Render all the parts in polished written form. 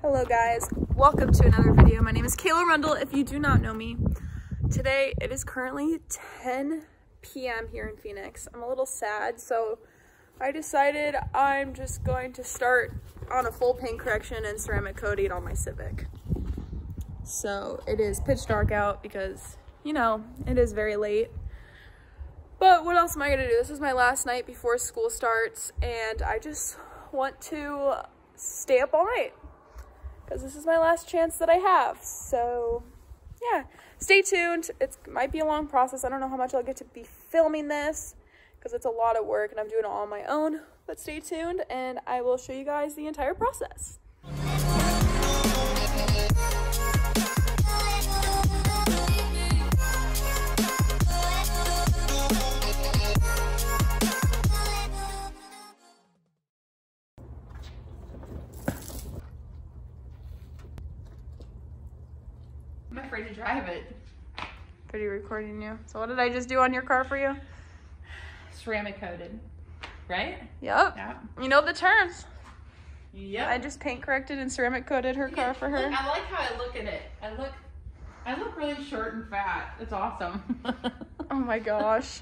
Hello guys, welcome to another video. My name is Kayla Rundle if you do not know me. Today it is currently 10 p.m. here in Phoenix. I'm a little sad, so I decided I'm just going to start on a full paint correction and ceramic coating on my Civic. So it is pitch dark out because, you know, it is very late. But what else am I gonna do? This is my last night before school starts and I just want to stay up all night because this is my last chance that I have. So yeah, stay tuned. It might be a long process. I don't know how much I'll get to be filming this because it's a lot of work and I'm doing it all on my own, but stay tuned and I will show you guys the entire process. I'm afraid to drive it. Pretty recording you. So what did I just do on your car for you? Ceramic coated, right? Yep. Yeah. You know the terms. Yep. I just paint corrected and ceramic coated her car for her. Look, I like how I look at it. I look really short and fat. It's awesome. Oh my gosh.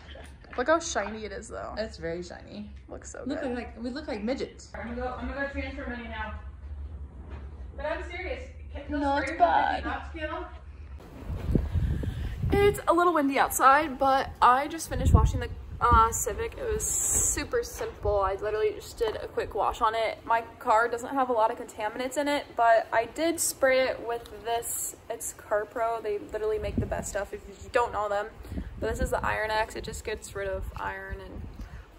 Look how shiny it is though. It's very shiny. Looks so good. We look like midgets. I'm gonna go transfer money now. But I'm serious. Not bad. It's a little windy outside, but I just finished washing the Civic. It was super simple. I literally just did a quick wash on it. My car doesn't have a lot of contaminants in it, but I did spray it with this. It's Car Pro. They literally make the best stuff if you don't know them. But this is the Iron X. It just gets rid of iron and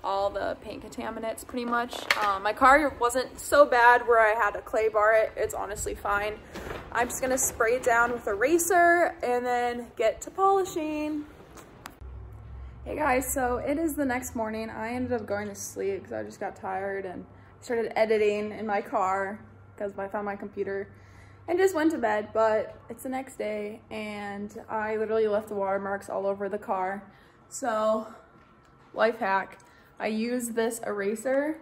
all the paint contaminants pretty much. My car wasn't so bad where I had to clay bar it. It's honestly fine. I'm just gonna spray it down with a eraser and then get to polishing. Hey guys, so it is the next morning. I ended up going to sleep because I just got tired and started editing in my car because I found my computer and just went to bed. But it's the next day and I literally left the watermarks all over the car. So life hack. I use this eraser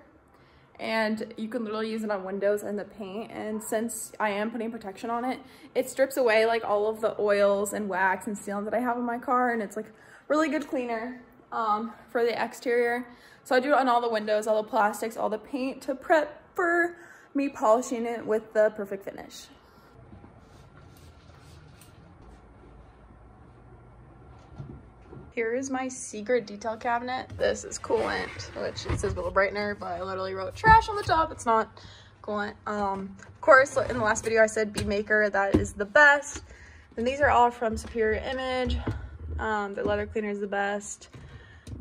and you can literally use it on windows and the paint, and since I am putting protection on it, it strips away like all of the oils and wax and sealant that I have in my car, and it's like really good cleaner for the exterior. So I do it on all the windows, all the plastics, all the paint to prep for me polishing it with the perfect finish. Here is my secret detail cabinet. This is coolant, which it says Will Brightener, but I literally wrote trash on the top. It's not coolant. Of course, in the last video I said bead maker, that is the best. And these are all from Superior Image. The leather cleaner is the best.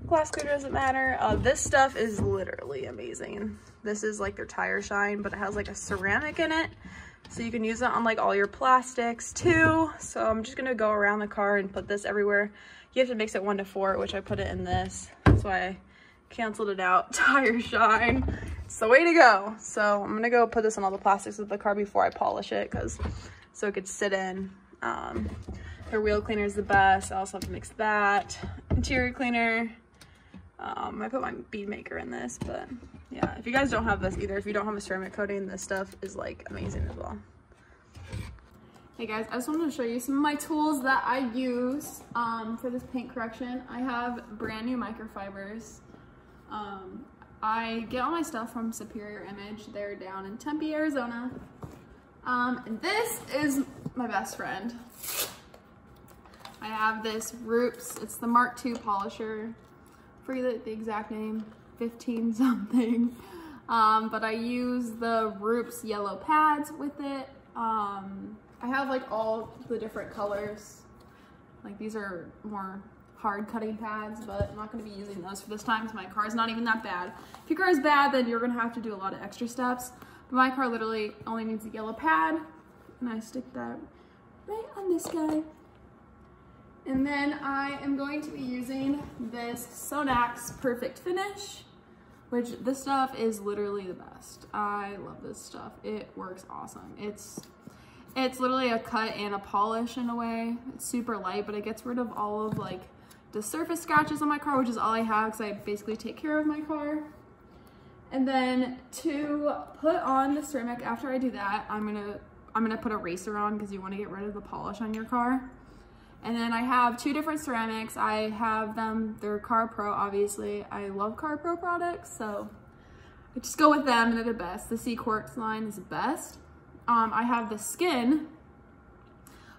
Glass cleaner doesn't matter. This stuff is literally amazing. This is like their tire shine, but it has like a ceramic in it. So you can use it on like all your plastics too. So I'm just gonna go around the car and put this everywhere. You have to mix it 1 to 4, which I put it in this. That's why I canceled it out. Tire shine. It's the way to go. So I'm gonna go put this on all the plastics of the car before I polish it, so it could sit in. Her wheel cleaner is the best. I also have to mix that. Interior cleaner. I put my bead maker in this, but yeah, if you guys don't have this either, if you don't have a ceramic coating, this stuff is like amazing as well. Hey guys, I just wanted to show you some of my tools that I use for this paint correction. I have brand new microfibers. I get all my stuff from Superior Image. They're down in Tempe, Arizona. And this is my best friend. I have this Roops. It's the Mark II polisher. Forget the exact name, 15 something. But I use the Roops yellow pads with it. I have like all the different colors. Like these are more hard cutting pads, but I'm not gonna be using those for this time because my car is not even that bad. If your car is bad, then you're gonna have to do a lot of extra steps. But my car literally only needs a yellow pad, and I stick that right on this guy. And then I am going to be using this Sonax Perfect Finish, which this stuff is literally the best. I love this stuff. It works awesome. It's literally a cut and a polish in a way. It's super light, but it gets rid of all of like the surface scratches on my car, which is all I have because I basically take care of my car. And then to put on the ceramic, after I do that, I'm gonna put a eraser on because you want to get rid of the polish on your car. And then I have two different ceramics. I have them, they're Car Pro, obviously. I love Car Pro products, so I just go with them and they're the best. The C Quartz line is the best. I have the Skin,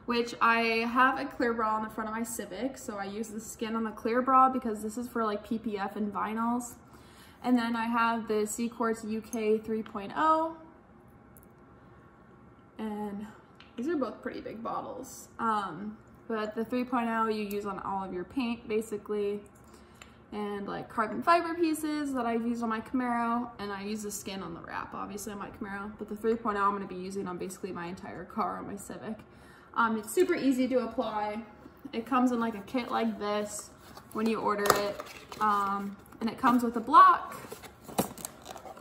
which I have a clear bra on the front of my Civic, so I use the Skin on the clear bra because this is for like PPF and vinyls. And then I have the C Quartz UK 3.0, and these are both pretty big bottles. But the 3.0 you use on all of your paint basically, and like carbon fiber pieces that I've used on my Camaro, and I use the Skin on the wrap obviously on my Camaro, but the 3.0 I'm going to be using on basically my entire car on my Civic. It's super easy to apply. It comes in like a kit like this when you order it, and it comes with a block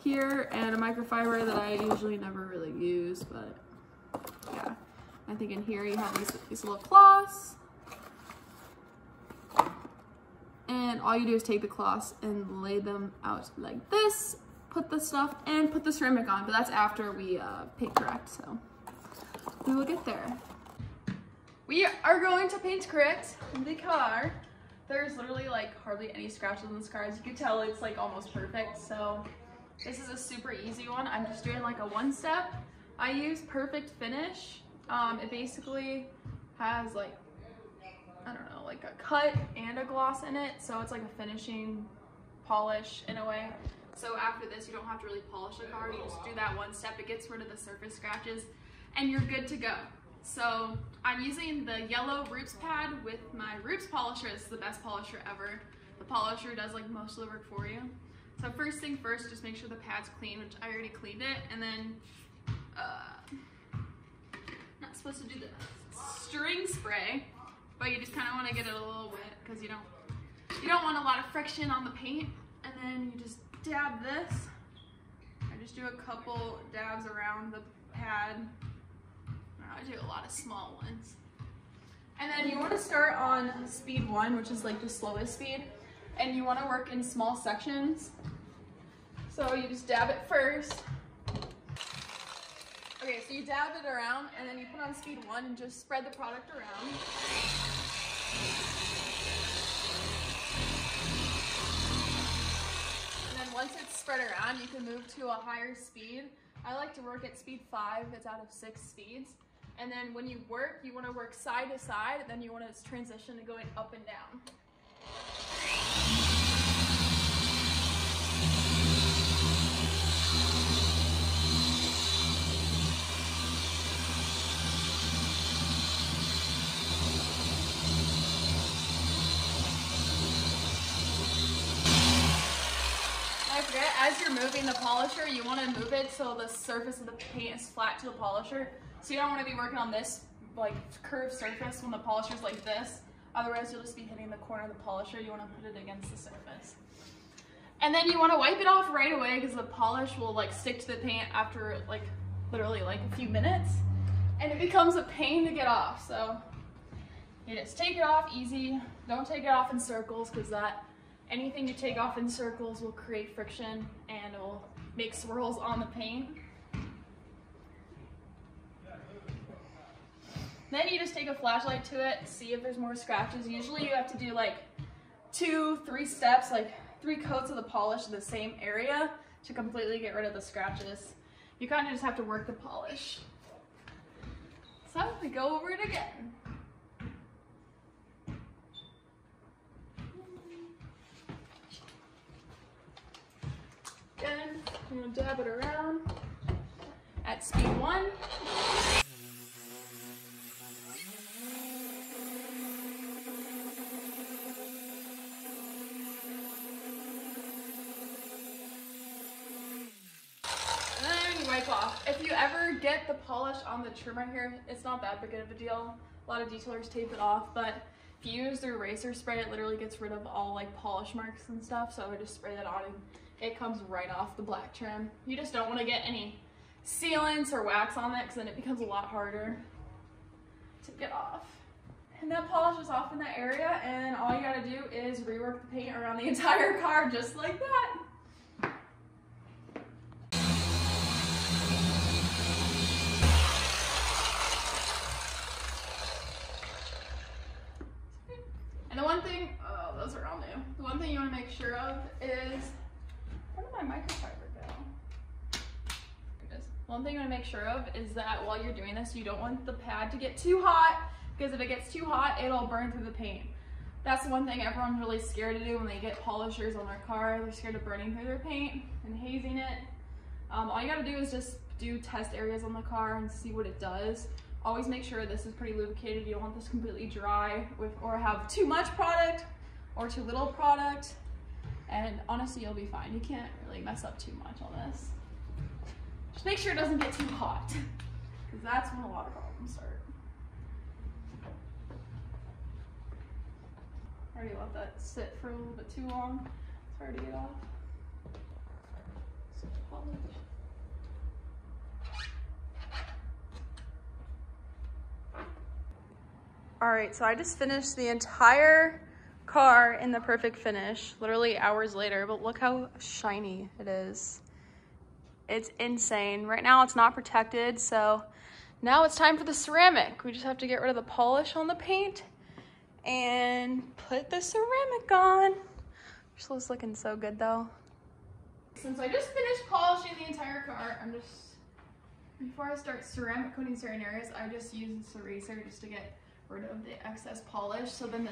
here and a microfiber that I usually never really use, but yeah. I think in here you have these little cloths, and all you do is take the cloths and lay them out like this, put the stuff, and put the ceramic on, but that's after we paint correct, so we will get there. We are going to paint correct the car. There's literally like hardly any scratches on this car. As you can tell, it's like almost perfect, so this is a super easy one. I'm just doing like a one step. I use Perfect Finish. It basically has like, I don't know, like a cut and a gloss in it, so it's like a finishing polish in a way. So after this, you don't have to really polish the car, you just do that one step, it gets rid of the surface scratches, and you're good to go. So I'm using the yellow Roots pad with my Roots polisher. It's the best polisher ever. The polisher does like most of the work for you. So first thing first, just make sure the pad's clean, which I already cleaned it, and then not supposed to do the string spray, but you just kind of want to get it a little wet because you don't want a lot of friction on the paint. And then you just dab this. I just do a couple dabs around the pad. I do a lot of small ones. And then you want to start on speed 1, which is like the slowest speed, and you want to work in small sections. So you just dab it first. Okay, so you dab it around, and then you put on speed 1 and just spread the product around. And then once it's spread around, you can move to a higher speed. I like to work at speed 5, it's out of 6 speeds. And then when you work, you want to work side to side, and then you want to transition to going up and down. As you're moving the polisher, you want to move it so the surface of the paint is flat to the polisher. So you don't want to be working on this like curved surface when the polisher's like this. Otherwise, you'll just be hitting the corner of the polisher. You want to put it against the surface. And then you want to wipe it off right away because the polish will like stick to the paint after like literally like a few minutes. And it becomes a pain to get off. So you just take it off easy. Don't take it off in circles because anything you take off in circles will create friction and it will make swirls on the paint. Then you just take a flashlight to it, see if there's more scratches. Usually you have to do like 2-3 steps, like 3 coats of the polish in the same area to completely get rid of the scratches. You kind of just have to work the polish. So we go over it again. Again, I'm going to dab it around at speed 1. And then you wipe off. If you ever get the polish on the trim right here, it's not that big of a deal. A lot of detailers tape it off, but if you use the eraser spray, it literally gets rid of all like polish marks and stuff. So I just spray that on and it comes right off the black trim. You just don't want to get any sealants or wax on it because then it becomes a lot harder to get off. And that polish is off in that area, and all you gotta do is rework the paint around the entire car just like that. to make sure of is that while you're doing this, you don't want the pad to get too hot, because if it gets too hot, it'll burn through the paint. That's the one thing everyone's really scared to do when they get polishers on their car. They're scared of burning through their paint and hazing it. All you gotta do is just do test areas on the car and see what it does. Always make sure this is pretty lubricated. You don't want this completely dry or have too much product or too little product. And honestly, you'll be fine. You can't really mess up too much on this. Just make sure it doesn't get too hot, because that's when a lot of problems start. Already let that sit for a little bit too long. It's hard to get off. So polish. All right, so I just finished the entire car in the perfect finish, literally hours later, but look how shiny it is. It's insane. Right now it's not protected, so now it's time for the ceramic. We just have to get rid of the polish on the paint and put the ceramic on. This looks looking so good though. Since I just finished polishing the entire car, before I start ceramic coating certain areas, I just use this eraser just to get rid of the excess polish. So then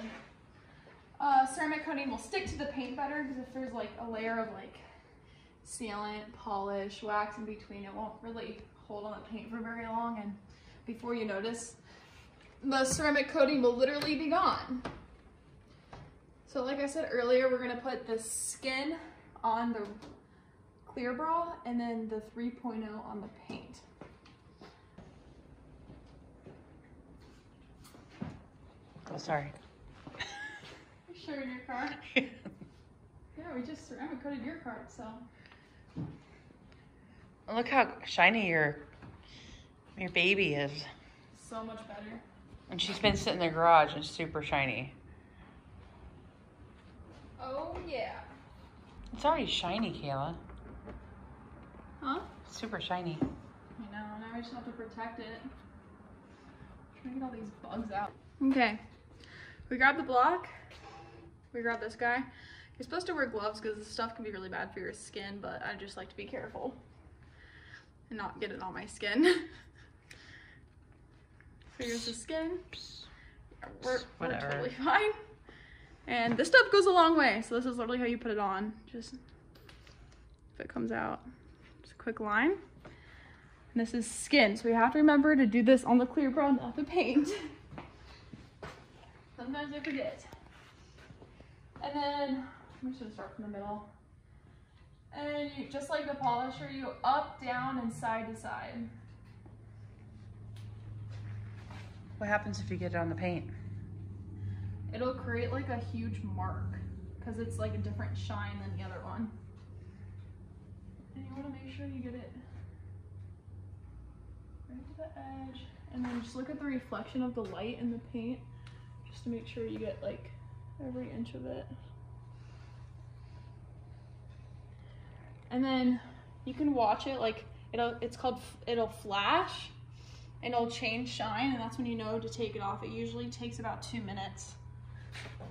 the ceramic coating will stick to the paint better, because if there's like a layer of like sealant, polish, wax in between, it won't really hold on the paint for very long, and before you notice, the ceramic coating will literally be gone. So like I said earlier, we're gonna put the skin on the clear bra and then the 3.0 on the paint. Oh, sorry. You sure in your car? Yeah, we just ceramic coated your car, so. Look how shiny your baby is. So much better. And she's been sitting in the garage and super shiny. Oh yeah. It's already shiny, Kayla. Huh? Super shiny. I know, now I just have to protect it. Trying to get all these bugs out. Okay, we grabbed the block. We grabbed this guy. You're supposed to wear gloves because this stuff can be really bad for your skin, but I just like to be careful and not get it on my skin. So here's the skin. We're totally fine. And this stuff goes a long way, so this is literally how you put it on. Just, if it comes out, just a quick line. And this is skin, so we have to remember to do this on the clear bra, not the paint. Sometimes I forget. And then, I'm just gonna start from the middle. And you, just like the polisher, you up, down, and side to side. What happens if you get it on the paint? It'll create like a huge mark because it's like a different shine than the other one. And you want to make sure you get it right to the edge. And then just look at the reflection of the light in the paint just to make sure you get like every inch of it. And then you can watch it, like it'll flash and it'll change shine, and that's when you know to take it off. It usually takes about 2 minutes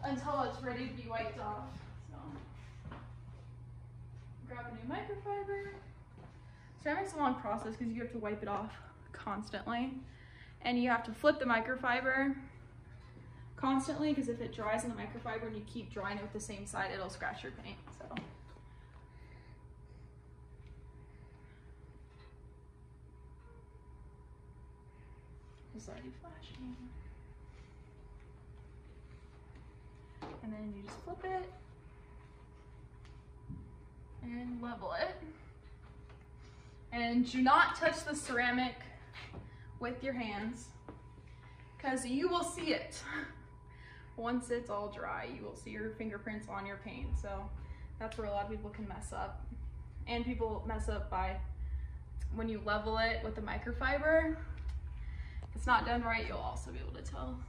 until it's ready to be wiped off. So grab a new microfiber. Ceramic's a long process because you have to wipe it off constantly, and you have to flip the microfiber constantly because if it dries in the microfiber and you keep drying it with the same side, it'll scratch your paint. So it's already flashing. And then you just flip it and level it. And do not touch the ceramic with your hands because you will see it. Once it's all dry, you will see your fingerprints on your paint. So that's where a lot of people can mess up. And people mess up by when you level it with the microfiber. If it's not done right, you'll also be able to tell.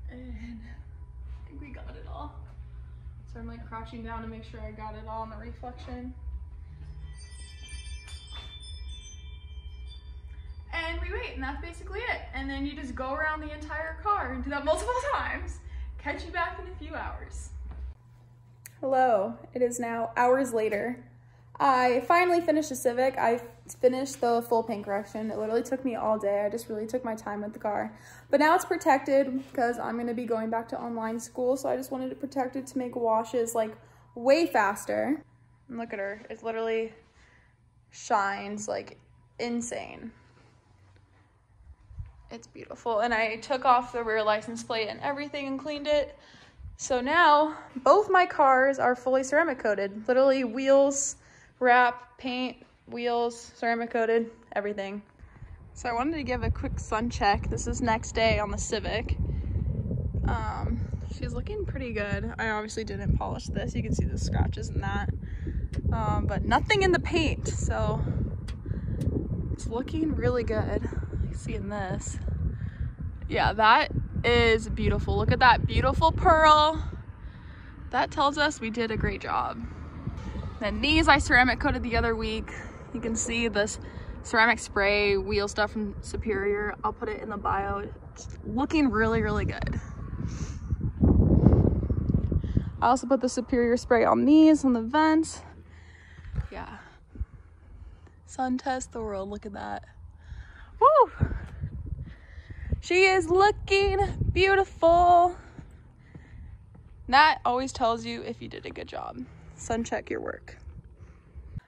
And I think we got it all. So I'm like crouching down to make sure I got it all in the reflection. And we wait, and that's basically it. And then you just go around the entire car and do that multiple times. Catch you back in a few hours. Hello, it is now hours later. I finally finished the Civic. I finished the full paint correction. It literally took me all day. I just really took my time with the car. But now it's protected because I'm gonna be going back to online school, so I just wanted to protect it to make washes like way faster. And look at her, it literally shines like insane. It's beautiful. And I took off the rear license plate and everything and cleaned it. So now both my cars are fully ceramic coated. Literally wheels, wrap, paint, wheels, ceramic coated, everything. So I wanted to give a quick sun check. This is next day on the Civic. She's looking pretty good. I obviously didn't polish this. You can see the scratches in that. But nothing in the paint, so it's looking really good. You see in this. Yeah, that is beautiful. Look at that beautiful pearl. That tells us we did a great job. Then these I ceramic coated the other week. You can see this ceramic spray wheel stuff from Superior. I'll put it in the bio. It's looking really, really good. I also put the Superior spray on these, on the vents. Yeah. Sun test the world, look at that. Woo! She is looking beautiful. That always tells you if you did a good job. Sun check your work.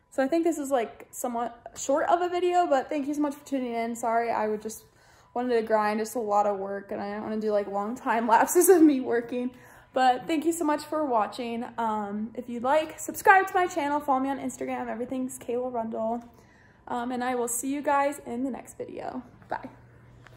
So I think this is like somewhat short of a video, but thank you so much for tuning in. Sorry, I just wanted to grind, just a lot of work, and I didn't want to do like long time lapses of me working. But thank you so much for watching. If you'd like, subscribe to my channel, follow me on Instagram, everything's Kayla Rundle. And I will see you guys in the next video. Bye.